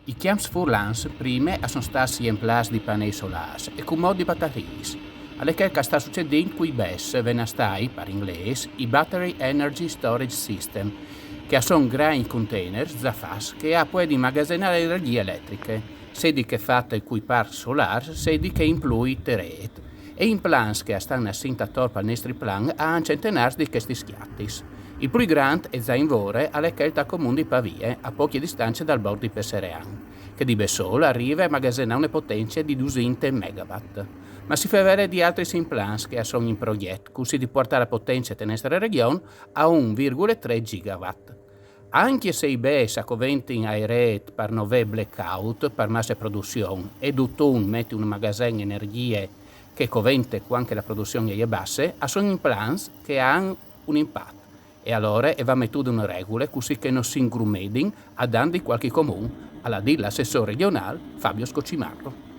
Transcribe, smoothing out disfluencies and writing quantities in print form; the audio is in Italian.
I chiams furlans prime sono stati in place di pannelli solari e con modi batteries. Alle che sta succedendo qui BES vengono stati, per inglese, i Battery Energy Storage System, che sono grandi container zafas che può immagazzinare energie elettriche, sedi che fatte il cui park solare, sedi che inclui terret, e in plans che stanno assintator al nostro plan a centenari di questi schiattis. Il più grande è Zainvore alle Kelta Comune di Pavie, a poche distanze dal bordo di Pesserean, che di Besol arriva a immagazzinare una potenza di 200 megawatt. Ma si fa avere di altri implants che sono in progetto, così di portare la potenza della nostra regione a 1,3 gigawatt. Anche se i BES a coventi aerei per 9 blackout per massa produzione e Dutton mette un magazzino di energie che covente anche la produzione è bassa, sono implants che hanno un impatto. E allora va mettuto una regola così che non si ingrumedin a danni di qualche comune, alla di l'assessore regionale Fabio Scocimarro.